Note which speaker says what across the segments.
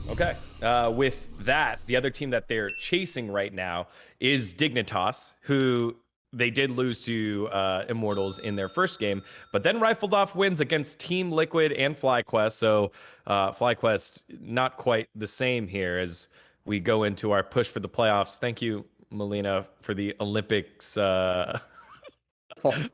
Speaker 1: Okay. With that, the other team that they're chasing right now is Dignitas, who they did lose to Immortals in their first game, but then rifled off wins against Team Liquid and FlyQuest. So FlyQuest not quite the same here as we go into our push for the playoffs. Thank you, Melina, for the Olympics.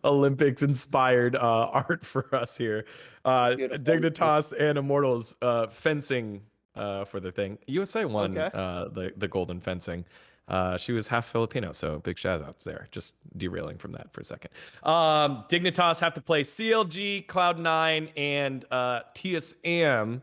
Speaker 1: Olympics inspired art for us here.
Speaker 2: Beautiful.
Speaker 1: Dignitas and Immortals fencing for the thing. USA won
Speaker 3: Okay.
Speaker 1: the golden fencing. She was half Filipino, so big shout outs there. Just derailing from that for a second. Dignitas have to play CLG, Cloud9, and TSM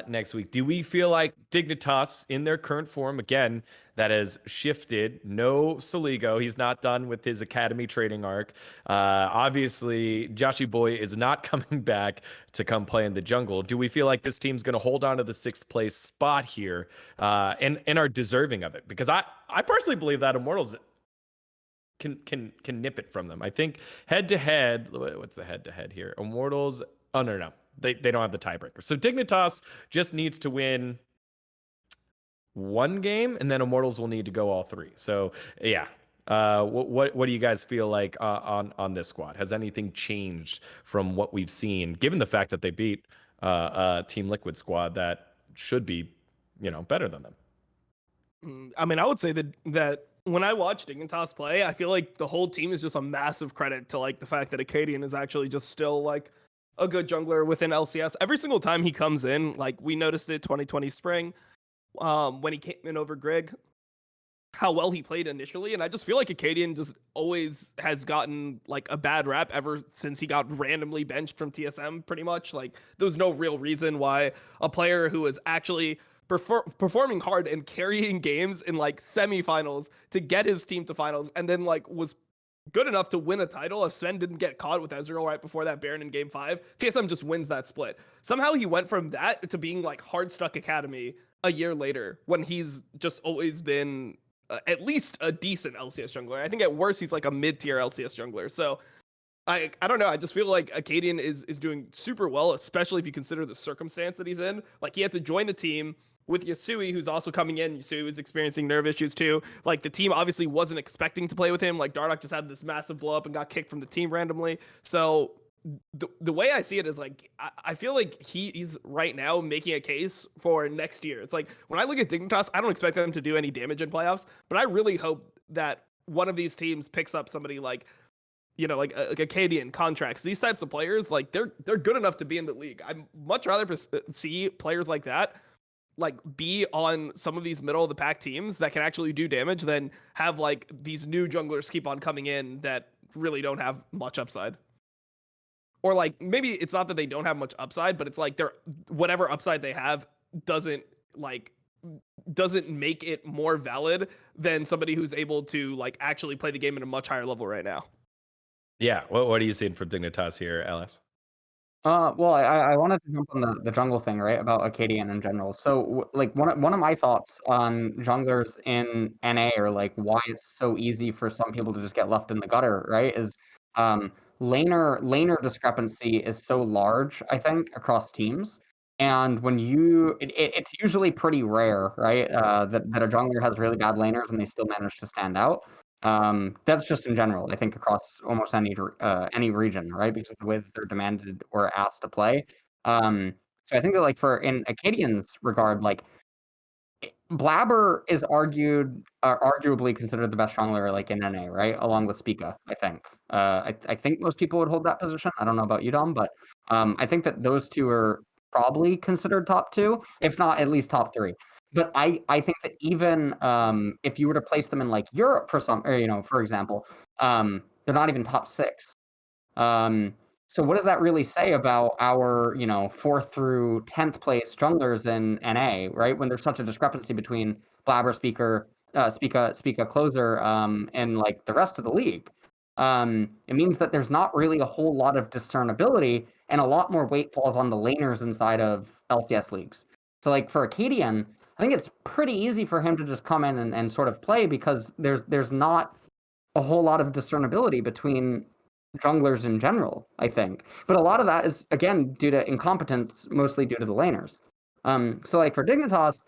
Speaker 1: next week. Do we feel like Dignitas in their current form, again, that has shifted? No Saligo. He's not done with his academy trading arc. Obviously, Joshy Boy is not coming back to come play in the jungle. Do we feel like this team's going to hold on to the 6th place spot here and are deserving of it? Because I personally believe that Immortals can nip it from them. I think head to head, what's the head to head here? Immortals, oh no. They don't have the tiebreaker. So Dignitas just needs to win one game, and then Immortals will need to go all 3. So yeah, what do you guys feel like on this squad? Has anything changed from what we've seen, given the fact that they beat Team Liquid squad that should be, better than them?
Speaker 3: I mean, I would say that when I watch Dignitas play, I feel like the whole team is just a massive credit to like the fact that Acadian is actually just still like a good jungler within LCS. Every single time he comes in, like we noticed it 2020 spring, when he came in over Grig, how well he played initially. And I just feel like Acadian just always has gotten like a bad rap ever since he got randomly benched from TSM, pretty much. Like there was no real reason why a player who was actually performing hard and carrying games in like semifinals to get his team to finals, and then like was good enough to win a title. If Sven didn't get caught with Ezreal right before that Baron in game 5, TSM just wins that split. Somehow he went from that to being like hard stuck Academy a year later, when he's just always been at least a decent LCS jungler. I think at worst he's like a mid-tier LCS jungler. So I don't know. I just feel like Acadian is doing super well, especially if you consider the circumstance that he's in. Like he had to join a team with Yasui, who's also coming in. Yasui was experiencing nerve issues too. Like the team obviously wasn't expecting to play with him. Like Dardoch just had this massive blow up and got kicked from the team randomly. So the way I see it is like, I feel like he's right now making a case for next year. It's like when I look at Dignitas, I don't expect them to do any damage in playoffs, but I really hope that one of these teams picks up somebody like, like Acadian, Contracts, these types of players. Like they're good enough to be in the league. I'd much rather see players like that like be on some of these middle of the pack teams that can actually do damage than have like these new junglers keep on coming in that really don't have much upside. Or like maybe it's not that they don't have much upside, but it's like they're whatever upside they have doesn't make it more valid than somebody who's able to like actually play the game at a much higher level right now.
Speaker 1: Yeah, what are you seeing from Dignitas here, Alice?
Speaker 2: Well, I wanted to jump on the jungle thing, right, about Acadian in general. So, like, one of my thoughts on junglers in NA, or like why it's so easy for some people to just get left in the gutter, right, is laner discrepancy is so large, I think, across teams. And when it's usually pretty rare, right, that a jungler has really bad laners and they still manage to stand out. That's just in general, I think, across almost any region, right? Because of the way that they're demanded or asked to play. So I think that, like, in Acadian's regard, like, Blabber is arguably considered the best jungler, like, in NA, right? Along with Spica, I think. I think most people would hold that position. I don't know about you, Dom, but I think that those two are probably considered top 2, if not at least top 3. But I think that even if you were to place them in like Europe for example, they're not even top 6. So what does that really say about our 4th through 10th place junglers in NA, right? When there's such a discrepancy between Blabber, Spica, Closer, and like the rest of the league. It means that there's not really a whole lot of discernibility, and a lot more weight falls on the laners inside of LCS leagues. So like for Acadian, I think it's pretty easy for him to just come in and sort of play, because there's not a whole lot of discernibility between junglers in general, I think. But a lot of that is, again, due to incompetence, mostly due to the laners. So like for Dignitas,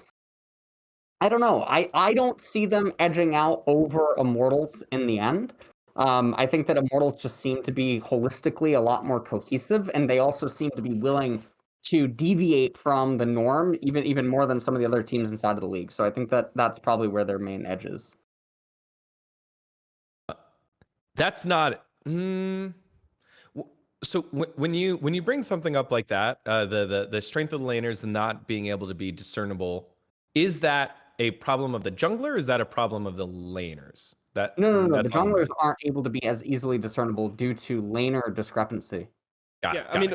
Speaker 2: I don't know. I don't see them edging out over Immortals in the end. I think that Immortals just seem to be holistically a lot more cohesive, and they also seem to be willing to deviate from the norm even more than some of the other teams inside of the league. So I think that that's probably where their main edge is.
Speaker 1: That's not. So when you bring something up like that, the strength of the laners and not being able to be discernible, is that a problem of the jungler? Or is that a problem of the laners?
Speaker 2: No. The
Speaker 1: That's on
Speaker 2: junglers aren't able to be as easily discernible due to laner discrepancy.
Speaker 3: I mean,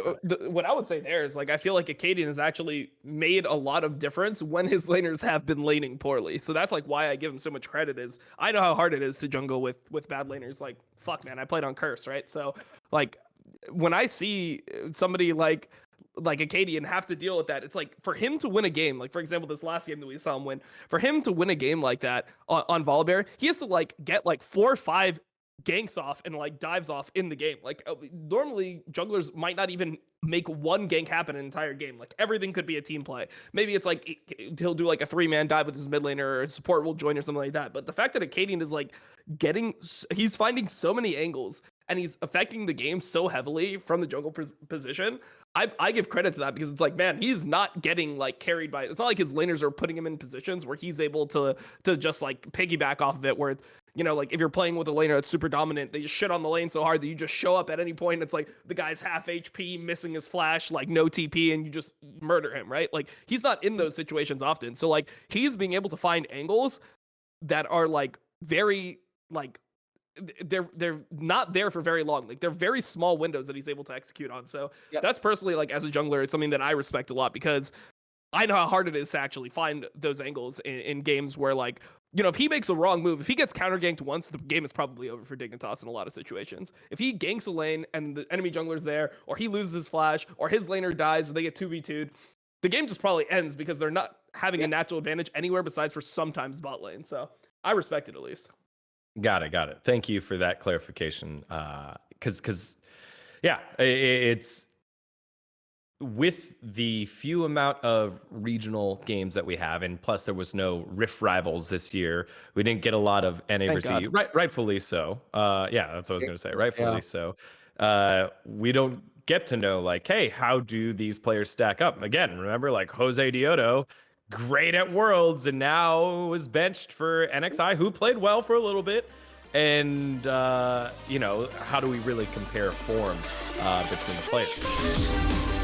Speaker 3: what I would say there is like I feel like Acadian has actually made a lot of difference when his laners have been laning poorly. So that's like why I give him so much credit. Is I know how hard it is to jungle with bad laners. Like fuck, man, I played on Curse, right? So like when I see somebody like Acadian have to deal with that, it's like for him to win a game, like for example this last game that we saw him win, for him to win a game like that on Volibear, he has to like get like 4 or 5 ganks off and like dives off in the game. Like normally junglers might not even make one gank happen an entire game. Like everything could be a team play. Maybe it's like he'll do like a 3-man dive with his mid laner, or support will join or something like that. But the fact that Acadian is like he's finding so many angles and he's affecting the game so heavily from the jungle position, I give credit to that, because it's like, man, he's not getting like carried by, it's not like his laners are putting him in positions where he's able to just like piggyback off of it, where you know, like if you're playing with a laner that's super dominant, they just shit on the lane so hard that you just show up at any point. It's like the guy's half HP, missing his flash, like no TP, and you just murder him, right? Like he's not in those situations often. So like he's being able to find angles that are like very like they're not there for very long. Like they're very small windows that he's able to execute on. So that's personally, like as a jungler, it's something that I respect a lot, because I know how hard it is to actually find those angles in games where, like, you know, if he makes a wrong move, if he gets counter ganked once, the game is probably over for Dignitas in a lot of situations. If he ganks a lane and the enemy jungler's there, or he loses his flash, or his laner dies, or they get 2v2'd, the game just probably ends because they're not having a natural advantage anywhere besides for sometimes bot lane. So I respect it at least.
Speaker 1: Got it. Thank you for that clarification. Because yeah, it's with the few amount of regional games that we have, and plus there was no Rift Rivals this year. We didn't get a lot of NA versus EU, rightfully so. Yeah, that's what I was going to say. Rightfully so. We don't get to know, like, hey, how do these players stack up? Again, remember, like Jose Dioto, great at Worlds, and now was benched for NXI, who played well for a little bit. And, you know, how do we really compare form between the players?